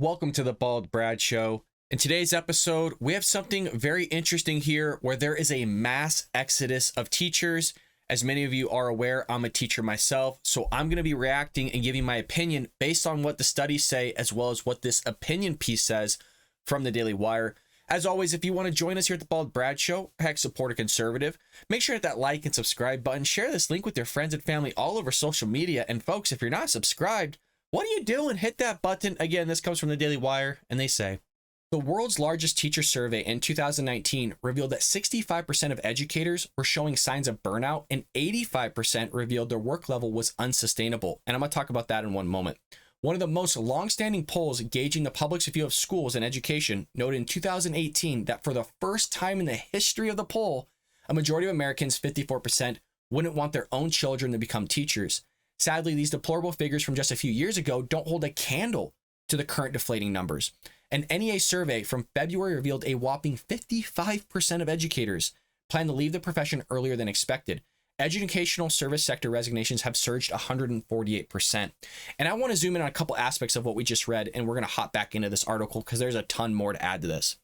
Welcome to the Bald Brad Show. In today's episode, we have something very interesting here where there is a mass exodus of teachers. As many of you are aware, I'm a teacher myself, so I'm going to be reacting and giving my opinion based on what the studies say, as well as what this opinion piece says from the Daily Wire. As always, if you want to join us here at the Bald Brad Show, heck, support a conservative, make sure to hit that like and subscribe button, share this link with your friends and family all over social media. And folks, if you're not subscribed, what are you doing? Hit that button. Again, this comes from the Daily Wire, and they say, the world's largest teacher survey in 2019 revealed that 65% of educators were showing signs of burnout and 85% revealed their work level was unsustainable. And I'm going to talk about that in one moment. One of the most long-standing polls gauging the public's view of schools and education noted in 2018 that for the first time in the history of the poll, a majority of Americans, 54%, wouldn't want their own children to become teachers. Sadly, these deplorable figures from just a few years ago don't hold a candle to the current deflating numbers. An NEA survey from February revealed a whopping 55% of educators plan to leave the profession earlier than expected. Educational service sector resignations have surged 148%. And I want to zoom in on a couple aspects of what we just read, and we're going to hop back into this article because there's a ton more to add to this.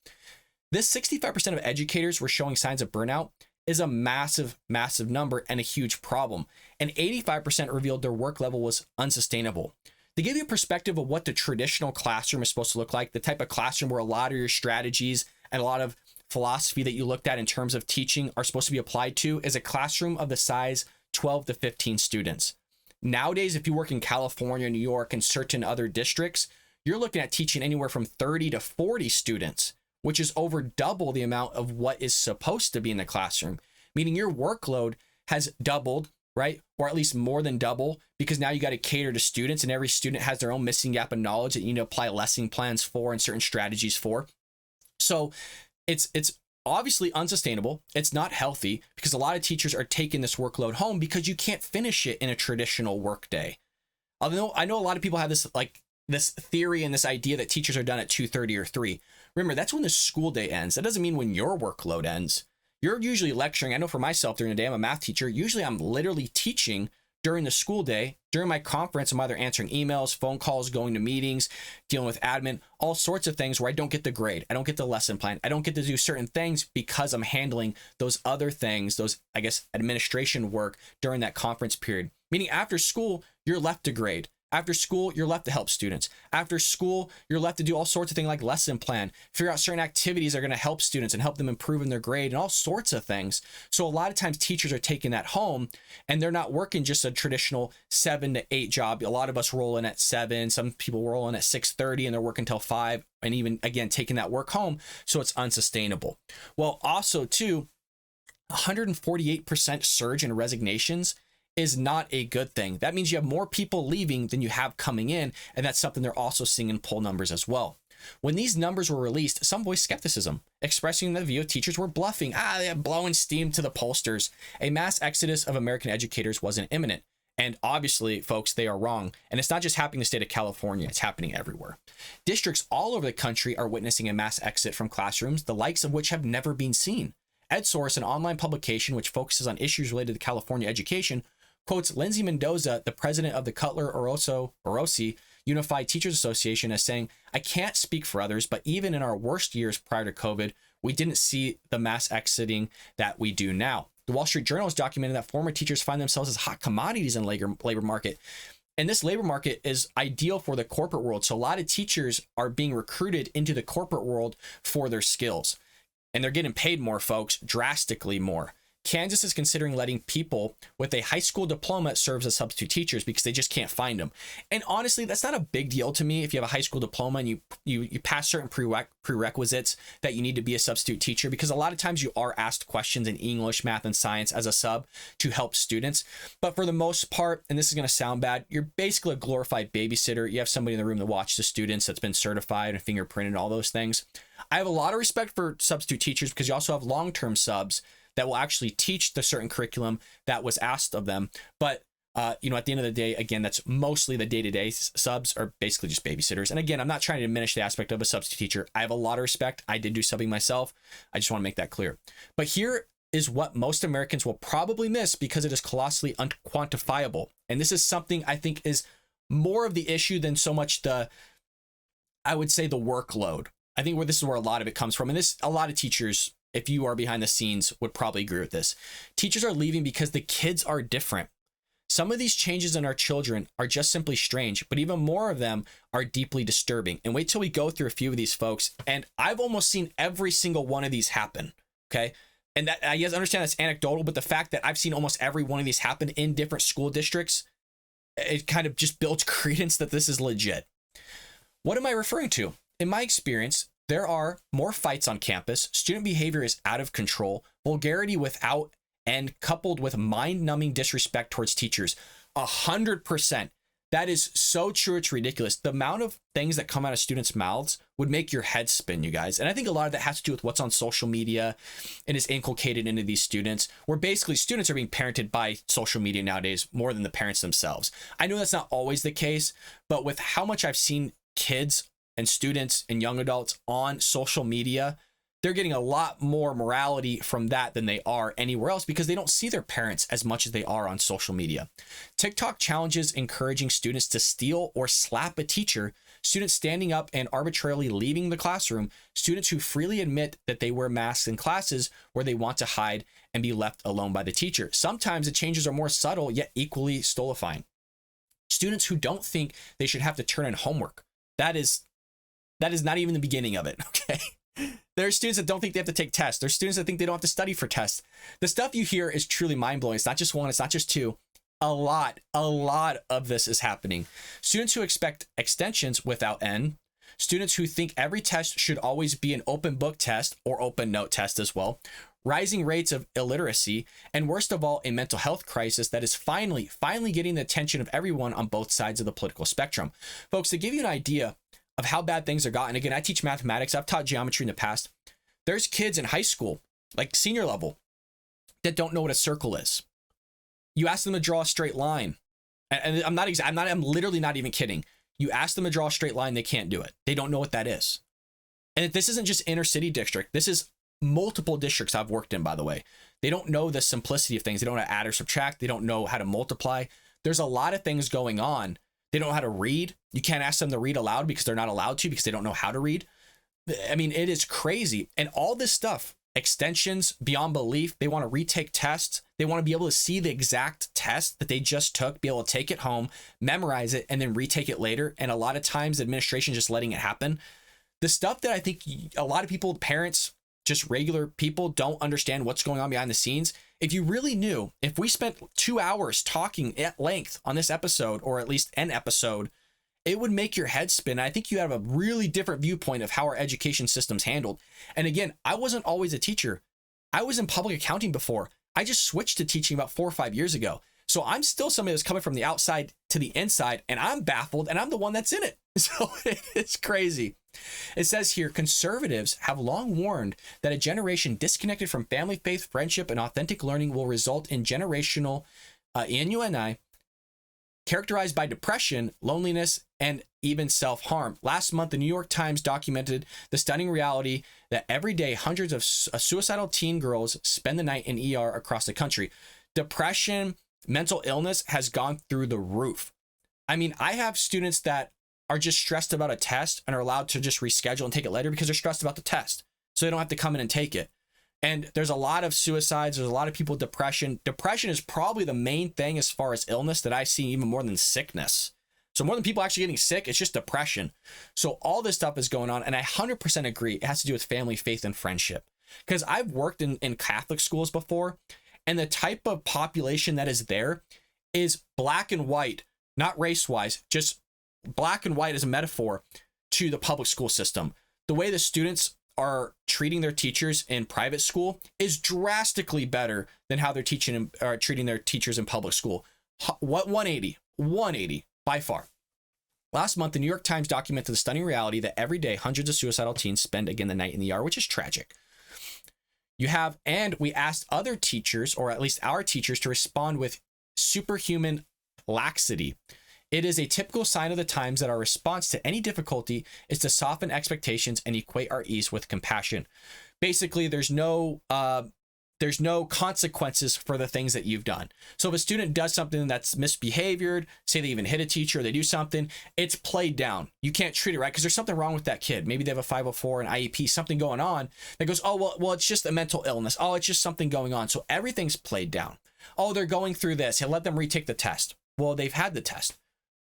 This 65% of educators were showing signs of burnout is a massive, massive number and a huge problem. And 85% revealed their work level was unsustainable. To give you a perspective of what the traditional classroom is supposed to look like, the type of classroom where a lot of your strategies and a lot of philosophy that you looked at in terms of teaching are supposed to be applied to, is a classroom of the size 12 to 15 students. Nowadays, if you work in California, New York, and certain other districts, you're looking at teaching anywhere from 30 to 40 students, which is over double the amount of what is supposed to be in the classroom, meaning your workload has doubled, right? Or at least more than double, because now you got to cater to students, and every student has their own missing gap of knowledge that you need to apply lesson plans for and certain strategies for. So it's obviously unsustainable. It's not healthy because a lot of teachers are taking this workload home because you can't finish it in a traditional work day. Although I know a lot of people have this theory and this idea that teachers are done at 2:30 or 3. Remember, that's when the school day ends. That doesn't mean when your workload ends. You're usually lecturing. I know for myself during the day, I'm a math teacher. Usually I'm literally teaching during the school day. During my conference, I'm either answering emails, phone calls, going to meetings, dealing with admin, all sorts of things where I don't get the grade. I don't get the lesson plan. I don't get to do certain things because I'm handling those other things, those, I guess, administration work during that conference period. Meaning after school, you're left to grade. After school, you're left to help students. After school, you're left to do all sorts of things like lesson plan, figure out certain activities that are going to help students and help them improve in their grade and all sorts of things. So a lot of times teachers are taking that home and they're not working just a traditional 7 to 8 job. A lot of us roll in at 7. Some people roll in at 6:30 and they're working till 5, and even again, taking that work home. So it's unsustainable. Well, also too, 148% surge in resignations is not a good thing. That means you have more people leaving than you have coming in, and that's something they're also seeing in poll numbers as well. When these numbers were released, some voiced skepticism, expressing the view teachers were bluffing. They're blowing steam to the pollsters. A mass exodus of American educators wasn't imminent. And obviously, folks, they are wrong. And it's not just happening in the state of California, it's happening everywhere. Districts all over the country are witnessing a mass exit from classrooms, the likes of which have never been seen. EdSource, an online publication which focuses on issues related to California education, quotes Lindsay Mendoza, the president of the Cutler-Orosi Unified Teachers Association, as saying, I can't speak for others, but even in our worst years prior to COVID, we didn't see the mass exiting that we do now. The Wall Street Journal has documented that former teachers find themselves as hot commodities in the labor market. And this labor market is ideal for the corporate world. So a lot of teachers are being recruited into the corporate world for their skills. And they're getting paid more, folks, drastically more. Kansas is considering letting people with a high school diploma serve as substitute teachers because they just can't find them. And honestly, that's not a big deal to me if you have a high school diploma and you pass certain prerequisites that you need to be a substitute teacher, because a lot of times you are asked questions in English, math, and science as a sub to help students. But for the most part, and this is going to sound bad, you're basically a glorified babysitter. You have somebody in the room to watch the students that's been certified and fingerprinted and all those things. I have a lot of respect for substitute teachers because you also have long-term subs that will actually teach the certain curriculum that was asked of them. But, at the end of the day, again, that's mostly the day-to-day subs are basically just babysitters. And again, I'm not trying to diminish the aspect of a substitute teacher. I have a lot of respect. I did do subbing myself. I just want to make that clear. But here is what most Americans will probably miss because it is colossally unquantifiable. And this is something I think is more of the issue than so much the I would say the workload. I think this is where a lot of it comes from. And a lot of teachers, if you are behind the scenes, would probably agree with this. Teachers are leaving because the kids are different. Some of these changes in our children are just simply strange, but even more of them are deeply disturbing. And wait till we go through a few of these, folks. And I've almost seen every single one of these happen. Okay. And that, I guess, understand that's anecdotal, but the fact that I've seen almost every one of these happen in different school districts, it kind of just builds credence that this is legit. What am I referring to? In my experience, there are more fights on campus. Student behavior is out of control. Vulgarity without and coupled with mind-numbing disrespect towards teachers. 100%. That is so true. It's ridiculous. The amount of things that come out of students' mouths would make your head spin, you guys. And I think a lot of that has to do with what's on social media and is inculcated into these students, where basically students are being parented by social media nowadays more than the parents themselves. I know that's not always the case, but with how much I've seen kids and students and young adults on social media, they're getting a lot more morality from that than they are anywhere else because they don't see their parents as much as they are on social media. TikTok challenges encouraging students to steal or slap a teacher, students standing up and arbitrarily leaving the classroom, students who freely admit that they wear masks in classes where they want to hide and be left alone by the teacher. Sometimes the changes are more subtle yet equally stultifying. Students who don't think they should have to turn in homework. That is not even the beginning of it, okay? There are students that don't think they have to take tests. There's students that think they don't have to study for tests. The stuff you hear is truly mind-blowing. It's not just one, it's not just two. A lot of this is happening. Students who expect extensions without end. Students who think every test should always be an open book test or open note test as well. Rising rates of illiteracy, and worst of all, a mental health crisis that is finally getting the attention of everyone on both sides of the political spectrum. Folks, to give you an idea of how bad things are gotten. Again, I teach mathematics. I've taught geometry in the past. There's kids in high school, like senior level, that don't know what a circle is. You ask them to draw a straight line. And I'm literally not even kidding. You ask them to draw a straight line, they can't do it. They don't know what that is. And this isn't just inner city district. This is multiple districts I've worked in, by the way. They don't know the simplicity of things. They don't know how to add or subtract. They don't know how to multiply. There's a lot of things going on. They don't know how to read. You can't ask them to read aloud because they're not allowed to because they don't know how to read. I mean, it is crazy. And all this stuff, extensions beyond belief, they want to retake tests. They want to be able to see the exact test that they just took, be able to take it home, memorize it, and then retake it later. And a lot of times, the administration just letting it happen. The stuff that I think a lot of people, parents, just regular people don't understand what's going on behind the scenes. If you really knew, if we spent 2 hours talking at length on this episode, or at least an episode, it would make your head spin. I think you have a really different viewpoint of how our education system's handled. And again, I wasn't always a teacher. I was in public accounting before. I just switched to teaching about 4 or 5 years ago. So I'm still somebody that's coming from the outside to the inside, and I'm baffled, and I'm the one that's in it. So it's crazy. It says here, conservatives have long warned that a generation disconnected from family, faith, friendship, and authentic learning will result in generational inuni characterized by depression, loneliness, and even self-harm. Last month, the New York Times documented the stunning reality that every day hundreds of suicidal teen girls spend the night in ER across the country. Depression, mental illness has gone through the roof. I mean, I have students that are just stressed about a test and are allowed to just reschedule and take it later because they're stressed about the test. So they don't have to come in and take it. And there's a lot of suicides. There's a lot of people with depression. Depression is probably the main thing as far as illness that I see, even more than sickness. So more than people actually getting sick, it's just depression. So all this stuff is going on. And I 100% agree. It has to do with family, faith, and friendship. Because I've worked in Catholic schools before, and the type of population that is there is black and white, not race-wise, just black and white as a metaphor to the public school system. The way the students are treating their teachers in private school is drastically better than how they're treating their teachers in public school. What 180 by far. Last month, the New York Times documented the stunning reality that every day hundreds of suicidal teens spend again the night in the ER, which is tragic. And we asked other teachers, or at least our teachers, to respond with superhuman laxity. It is a typical sign of the times that our response to any difficulty is to soften expectations and equate our ease with compassion. Basically, there's no there's no consequences for the things that you've done. So if a student does something that's misbehaviored, say they even hit a teacher, they do something, it's played down. You can't treat it right because there's something wrong with that kid. Maybe they have a 504, an IEP, something going on that goes, oh, well, it's just a mental illness. Oh, it's just something going on. So everything's played down. Oh, they're going through this. Hey, let them retake the test. Well, they've had the test.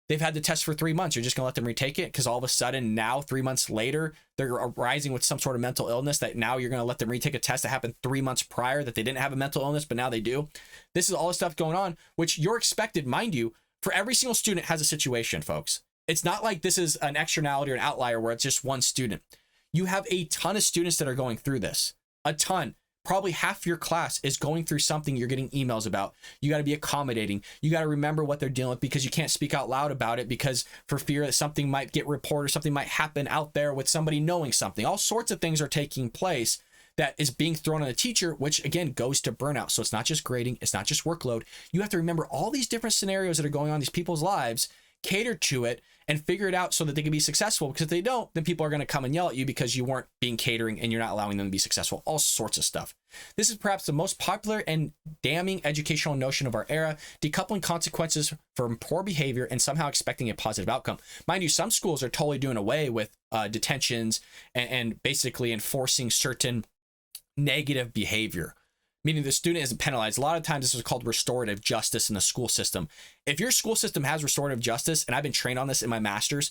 They've had the test for 3 months. You're just going to let them retake it because all of a sudden now, 3 months later, they're arising with some sort of mental illness that now you're going to let them retake a test that happened 3 months prior that they didn't have a mental illness, but now they do. This is all the stuff going on, which you're expected, mind you, for every single student has a situation, folks. It's not like this is an externality or an outlier where it's just one student. You have a ton of students that are going through this, a ton. Probably half your class is going through something you're getting emails about. You got to be accommodating. You got to remember what they're dealing with because you can't speak out loud about it because for fear that something might get reported, something might happen out there with somebody knowing something. All sorts of things are taking place that is being thrown on the teacher, which again goes to burnout. So it's not just grading. It's not just workload. You have to remember all these different scenarios that are going on in these people's lives, cater to it, and figure it out so that they can be successful. Because if they don't, then people are going to come and yell at you because you weren't being catering and you're not allowing them to be successful. All sorts of stuff. This is perhaps the most popular and damning educational notion of our era, decoupling consequences from poor behavior and somehow expecting a positive outcome. Mind you, some schools are totally doing away with detentions and basically enforcing certain negative behavior, meaning the student isn't penalized. A lot of times this is called restorative justice in the school system. If your school system has restorative justice, and I've been trained on this in my master's,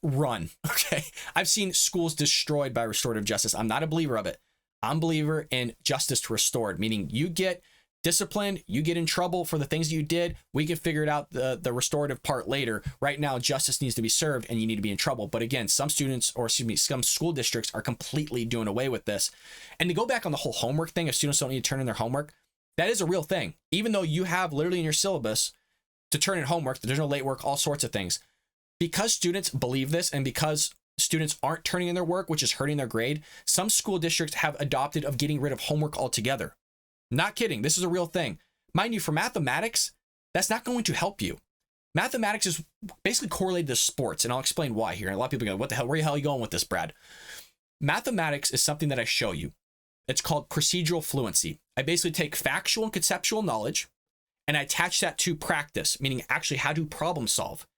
run, okay? I've seen schools destroyed by restorative justice. I'm not a believer of it. I'm a believer in justice restored, meaning you get disciplined, you get in trouble for the things you did. We can figure it out the restorative part later. Right now, justice needs to be served and you need to be in trouble. But again, some students, or excuse me, some school districts are completely doing away with this. And to go back on the whole homework thing, if students don't need to turn in their homework, that is a real thing. Even though you have literally in your syllabus to turn in homework, there's no late work, all sorts of things. Because students believe this and because students aren't turning in their work, which is hurting their grade, some school districts have adopted of getting rid of homework altogether. Not kidding. This is a real thing. Mind you, for mathematics, that's not going to help you. Mathematics is basically correlated to sports, and I'll explain why here. And a lot of people go, what the hell? Where the hell are you going with this, Brad? Mathematics is something that I show you. It's called procedural fluency. I basically take factual and conceptual knowledge, and I attach that to practice, meaning actually how to problem solve.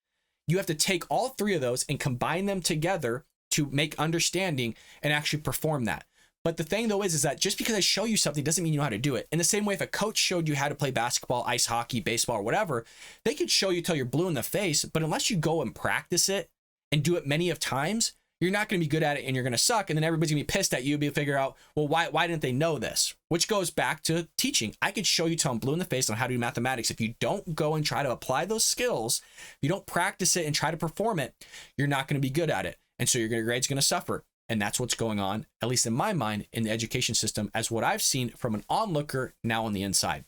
You have to take all three of those and combine them together to make understanding and actually perform that. But the thing though is that just because I show you something doesn't mean you know how to do it. In the same way, if a coach showed you how to play basketball, ice hockey, baseball, or whatever, they could show you till you're blue in the face. But unless you go and practice it and do it many of times, you're not going to be good at it and you're going to suck. And then everybody's going to be pissed at you and figure out, well, why didn't they know this? Which goes back to teaching. I could show you till I'm blue in the face on how to do mathematics. If you don't go and try to apply those skills, if you don't practice it and try to perform it, you're not going to be good at it. And so your grade's going to suffer. And that's what's going on, at least in my mind, in the education system, as what I've seen from an onlooker now on the inside.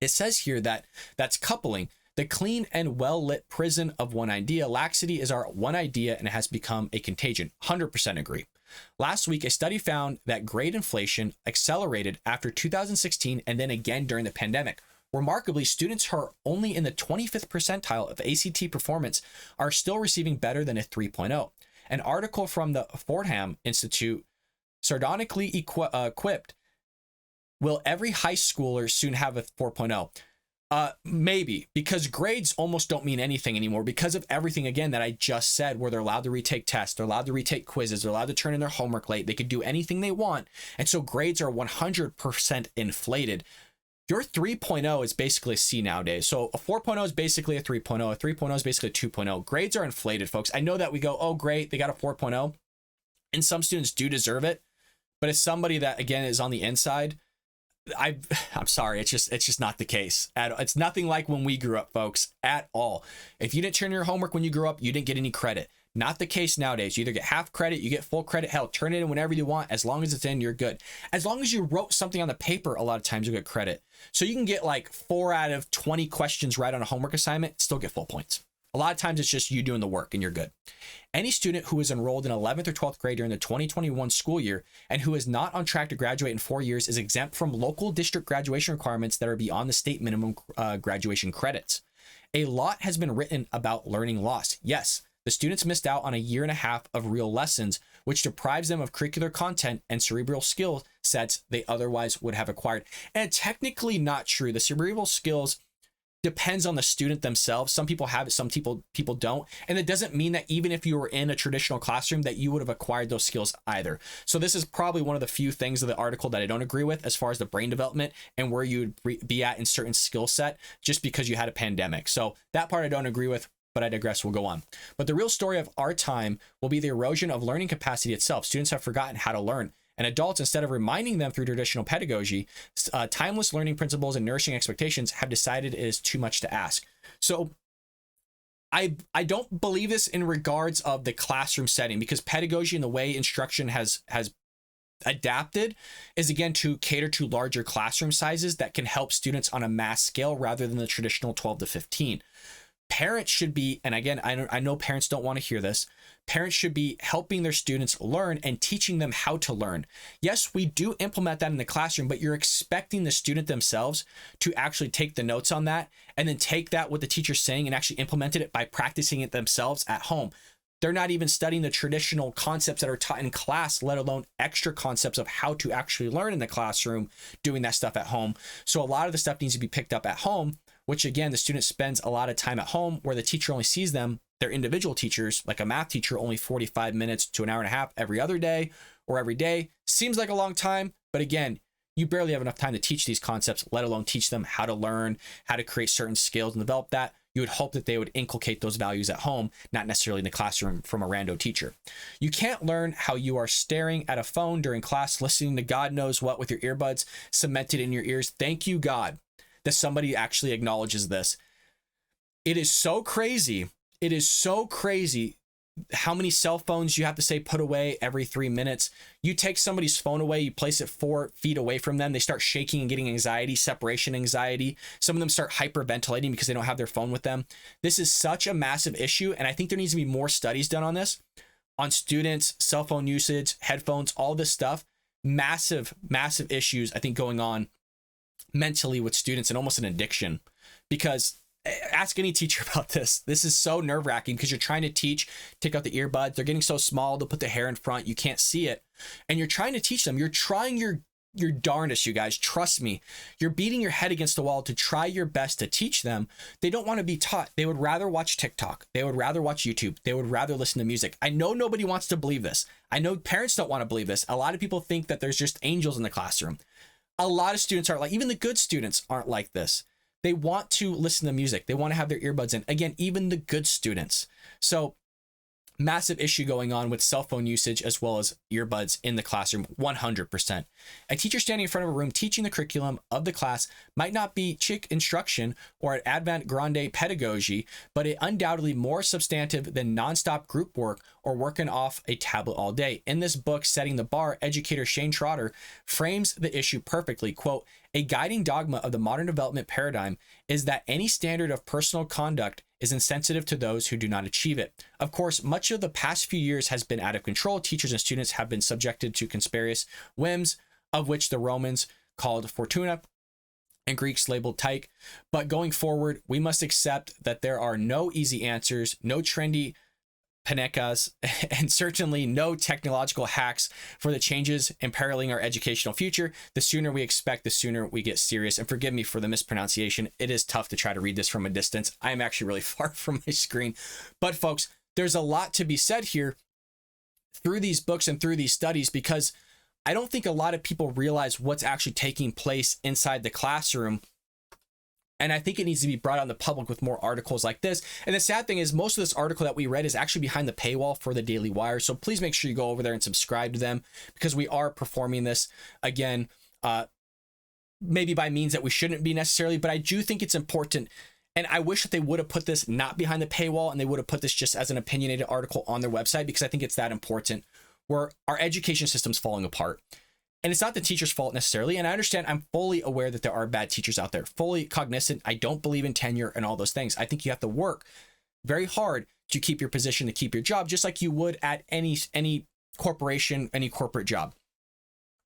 It says here that that's coupling the clean and well-lit prison of one idea. Laxity is our one idea and it has become a contagion. 100% agree. Last week, a study found that grade inflation accelerated after 2016 and then again during the pandemic. Remarkably, students who are only in the 25th percentile of ACT performance are still receiving better than a 3.0. An article from the Fordham Institute sardonically equipped, will every high schooler soon have a 4.0? Maybe, because grades almost don't mean anything anymore because of everything, again, that I just said, where they're allowed to retake tests, they're allowed to retake quizzes, they're allowed to turn in their homework late, they could do anything they want. And so grades are 100% inflated. Your 3.0 is basically a C nowadays. So a 4.0 is basically a 3.0. A 3.0 is basically a 2.0. Grades are inflated, folks. I know that we go, oh, great, they got a 4.0. And some students do deserve it. But as somebody that, again, is on the inside, I'm sorry, it's just not the case. It's nothing like when we grew up, folks, at all. If you didn't turn in your homework when you grew up, you didn't get any credit. Not the case nowadays. You either get half credit, you get full credit. Hell, turn it in whenever you want. As long as it's in, you're good. As long as you wrote something on the paper, a lot of times you get credit. So you can get like 4 out of 20 questions right on a homework assignment, still get full points. A lot of times it's just you doing the work and you're good. Any student who is enrolled in 11th or 12th grade during the 2021 school year and who is not on track to graduate in 4 years is exempt from local district graduation requirements that are beyond the state minimum graduation credits. A lot has been written about learning loss. Yes, the students missed out on a year and a half of real lessons, which deprives them of curricular content and cerebral skills sets they otherwise would have acquired. And technically not true. The cerebral skills depends on the student themselves. Some people have it, some people don't. And it doesn't mean that even if you were in a traditional classroom that you would have acquired those skills either. So this is probably one of the few things of the article that I don't agree with as far as the brain development and where you would be at in certain skill set just because you had a pandemic. So that part I don't agree with, but I digress. We'll go on. But the real story of our time will be the erosion of learning capacity itself. Students have forgotten how to learn. And adults, instead of reminding them through traditional pedagogy, timeless learning principles and nourishing expectations, have decided it is too much to ask. So I don't believe this in regards of the classroom setting, because pedagogy and the way instruction has adapted is, again, to cater to larger classroom sizes that can help students on a mass scale rather than the traditional 12 to 15. Parents should be, and again, I know parents don't want to hear this, parents should be helping their students learn and teaching them how to learn. Yes, we do implement that in the classroom, but you're expecting the student themselves to actually take the notes on that and then take that, what the teacher's saying, and actually implement it by practicing it themselves at home. They're not even studying the traditional concepts that are taught in class, let alone extra concepts of how to actually learn in the classroom, doing that stuff at home. So a lot of the stuff needs to be picked up at home, which again, the student spends a lot of time at home where the teacher only sees them, their individual teachers, like a math teacher, only 45 minutes to an hour and a half every other day or every day. Seems like a long time, but again, you barely have enough time to teach these concepts, let alone teach them how to learn, how to create certain skills and develop that. You would hope that they would inculcate those values at home, not necessarily in the classroom from a rando teacher. You can't learn how you are staring at a phone during class, listening to God knows what with your earbuds cemented in your ears. Thank you, God, that somebody actually acknowledges this. It is so crazy. It is so crazy how many cell phones you have to say put away every 3 minutes. You take somebody's phone away, you place it 4 feet away from them, they start shaking and getting anxiety, separation anxiety. Some of them start hyperventilating because they don't have their phone with them. This is such a massive issue, and I think there needs to be more studies done on this, on students, cell phone usage, headphones, all this stuff. Massive, massive issues, I think, going on mentally with students, and almost an addiction. Because ask any teacher about this. This is so nerve-wracking because you're trying to teach, take out the earbuds. They're getting so small. They'll put the hair in front. You can't see it. And you're trying to teach them. You're trying your darndest, you guys. Trust me. You're beating your head against the wall to try your best to teach them. They don't want to be taught. They would rather watch TikTok. They would rather watch YouTube. They would rather listen to music. I know nobody wants to believe this. I know parents don't want to believe this. A lot of people think that there's just angels in the classroom. A lot of students aren't like, even the good students aren't like this. They want to listen to music. They want to have their earbuds in. Again, even the good students. So massive issue going on with cell phone usage as well as earbuds in the classroom, 100%. A teacher standing in front of a room teaching the curriculum of the class might not be chick instruction or an avant-garde pedagogy, but it undoubtedly more substantive than nonstop group work or working off a tablet all day. In this book, Setting the Bar, educator Shane Trotter frames the issue perfectly. Quote, "A guiding dogma of the modern development paradigm is that any standard of personal conduct is insensitive to those who do not achieve it. Of course, much of the past few years has been out of control. Teachers and students have been subjected to conspiracious whims, of which the Romans called fortuna and Greeks labeled tyche. But going forward, we must accept that there are no easy answers, no trendy panekas, and certainly no technological hacks for the changes imperiling our educational future. The sooner we expect, the sooner we get serious." And forgive me for the mispronunciation. It is tough to try to read this from a distance. I'm actually really far from my screen. But folks, there's a lot to be said here through these books and through these studies, because I don't think a lot of people realize what's actually taking place inside the classroom. And I think it needs to be brought out in the public with more articles like this. And the sad thing is, most of this article that we read is actually behind the paywall for the Daily Wire. So please make sure you go over there and subscribe to them, because we are performing this again, maybe by means that we shouldn't be necessarily, but I do think it's important. And I wish that they would have put this not behind the paywall, and they would have put this just as an opinionated article on their website, because I think it's that important, where our education system's falling apart. And it's not the teacher's fault necessarily. And I understand, I'm fully aware that there are bad teachers out there, fully cognizant. I don't believe in tenure and all those things. I think you have to work very hard to keep your position, to keep your job, just like you would at any corporation, any corporate job.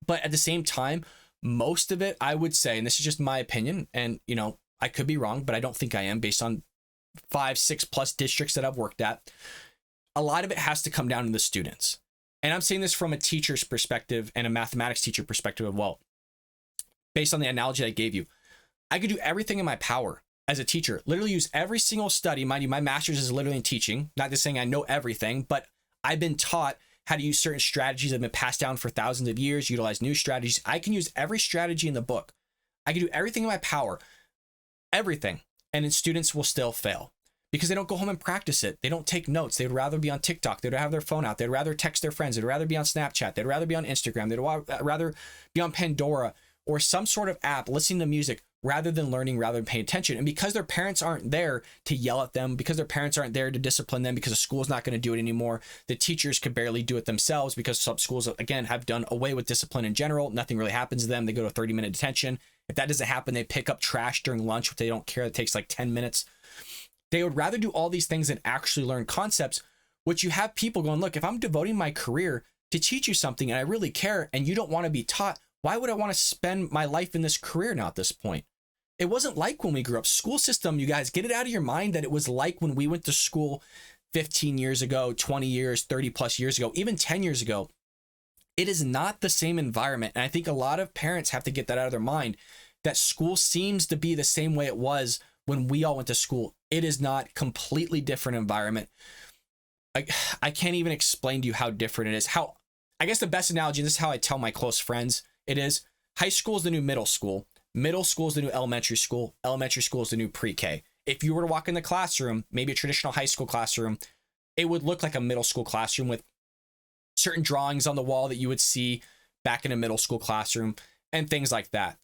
But at the same time, most of it, I would say, and this is just my opinion, and you know, I could be wrong, but I don't think I am, based on 5, 6+ districts that I've worked at. A lot of it has to come down to the students. And I'm saying this from a teacher's perspective and a mathematics teacher perspective as well. Based on the analogy I gave you, I could do everything in my power as a teacher, literally use every single study. Mind you, my master's is literally in teaching, not just saying I know everything, but I've been taught how to use certain strategies that have been passed down for thousands of years, utilize new strategies. I can use every strategy in the book. I can do everything in my power, everything. And then students will still fail because they don't go home and practice it. They don't take notes. They'd rather be on TikTok. They'd have their phone out. They'd rather text their friends. They'd rather be on Snapchat. They'd rather be on Instagram. They'd rather be on Pandora or some sort of app, listening to music rather than learning, rather than paying attention. And because their parents aren't there to yell at them, because their parents aren't there to discipline them, because the school's not going to do it anymore, the teachers could barely do it themselves because some schools, again, have done away with discipline in general. Nothing really happens to them. They go to 30-minute detention. If that doesn't happen, they pick up trash during lunch, which they don't care. It takes like 10 minutes. They would rather do all these things than actually learn concepts, which you have people going, look, if I'm devoting my career to teach you something and I really care and you don't want to be taught, why would I want to spend my life in this career now at this point? It wasn't like when we grew up. School system, you guys, get it out of your mind that it was like when we went to school 15 years ago, 20 years, 30 plus years ago, even 10 years ago. It is not the same environment. And I think a lot of parents have to get that out of their mind, that school seems to be the same way it was when we all went to school. It is not. Completely different environment. I can't even explain to you how different it is. I guess the best analogy, and this is how I tell my close friends, it is high school is the new middle school. Middle school is the new elementary school. Elementary school is the new pre-K. If you were to walk in the classroom, maybe a traditional high school classroom, it would look like a middle school classroom with certain drawings on the wall that you would see back in a middle school classroom and things like that.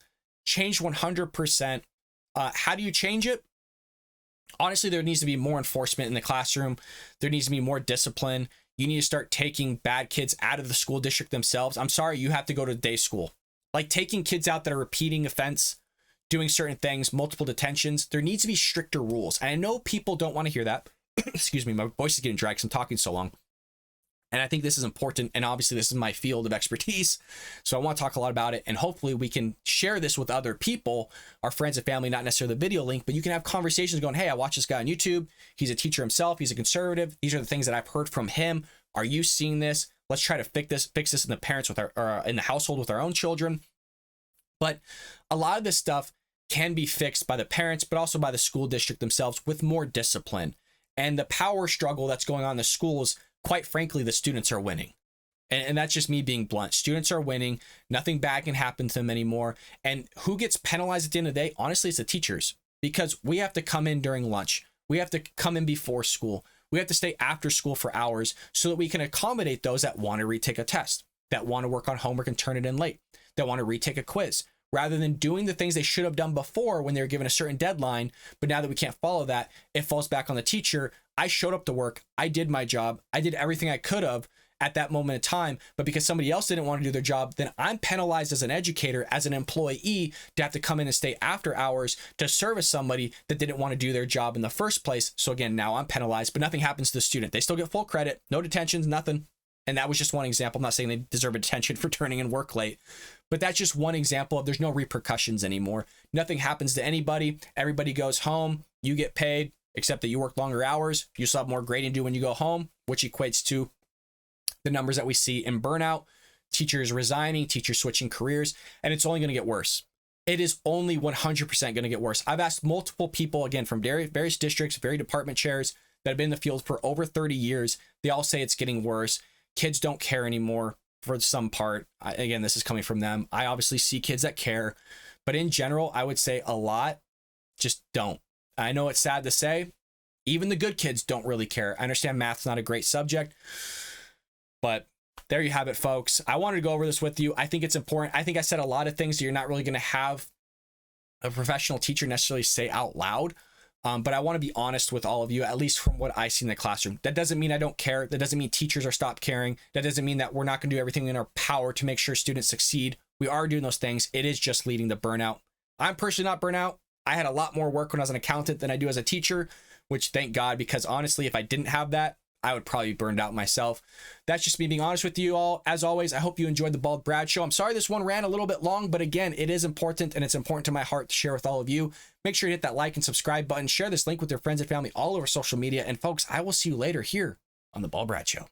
Change 100%. How do you change it? Honestly, there needs to be more enforcement in the classroom. There needs to be more discipline. You need to start taking bad kids out of the school district themselves. I'm sorry, you have to go to day school. Like taking kids out that are repeating offense, doing certain things, multiple detentions. There needs to be stricter rules. And I know people don't want to hear that. Excuse me, my voice is getting dry because I'm talking so long. And I think this is important. And obviously this is my field of expertise. So I want to talk a lot about it. And hopefully we can share this with other people, our friends and family, not necessarily the video link, but you can have conversations going, hey, I watch this guy on YouTube. He's a teacher himself. He's a conservative. These are the things that I've heard from him. Are you seeing this? Let's try to fix this in the parents with our, in the household with our own children. But a lot of this stuff can be fixed by the parents, but also by the school district themselves with more discipline. And the power struggle that's going on in the schools, quite frankly, the students are winning. And that's just me being blunt. Students are winning. Nothing bad can happen to them anymore. And who gets penalized at the end of the day? Honestly, it's the teachers, because we have to come in during lunch. We have to come in before school. We have to stay after school for hours so that we can accommodate those that want to retake a test, that want to work on homework and turn it in late, that want to retake a quiz, rather than doing the things they should have done before when they were given a certain deadline. But now that we can't follow that, it falls back on the teacher. I showed up to work. I did my job. I did everything I could have at that moment in time. But because somebody else didn't want to do their job, then I'm penalized as an educator, as an employee, to have to come in and stay after hours to service somebody that didn't want to do their job in the first place. So again, now I'm penalized, but nothing happens to the student. They still get full credit, no detentions, nothing. And that was just one example. I'm not saying they deserve a detention for turning in work late, but that's just one example of there's no repercussions anymore. Nothing happens to anybody. Everybody goes home. You get paid, except that you work longer hours. You still have more grading to do when you go home, which equates to the numbers that we see in burnout, teachers resigning, teachers switching careers, and it's only going to get worse. It is only 100% going to get worse. I've asked multiple people, again, from various districts, various department chairs that have been in the field for over 30 years. They all say it's getting worse. Kids don't care anymore for some part. Again, this is coming from them. I obviously see kids that care, but in general, I would say a lot just don't. I know it's sad to say, even the good kids don't really care. I understand math's not a great subject, but there you have it, folks. I wanted to go over this with you. I think it's important. I think I said a lot of things that you're not really going to have a professional teacher necessarily say out loud. But I want to be honest with all of you, at least from what I see in the classroom. That doesn't mean I don't care. That doesn't mean teachers are stopped caring. That doesn't mean that we're not going to do everything in our power to make sure students succeed. We are doing those things. It is just leading to burnout. I'm personally not burnout. I had a lot more work when I was an accountant than I do as a teacher, which thank God, because honestly, if I didn't have that, I would probably be burned out myself. That's just me being honest with you all. As always, I hope you enjoyed the Bald Brad Show. I'm sorry this one ran a little bit long, but again, it is important, and it's important to my heart to share with all of you. Make sure you hit that like and subscribe button. Share this link with your friends and family all over social media. And folks, I will see you later here on the Bald Brad Show.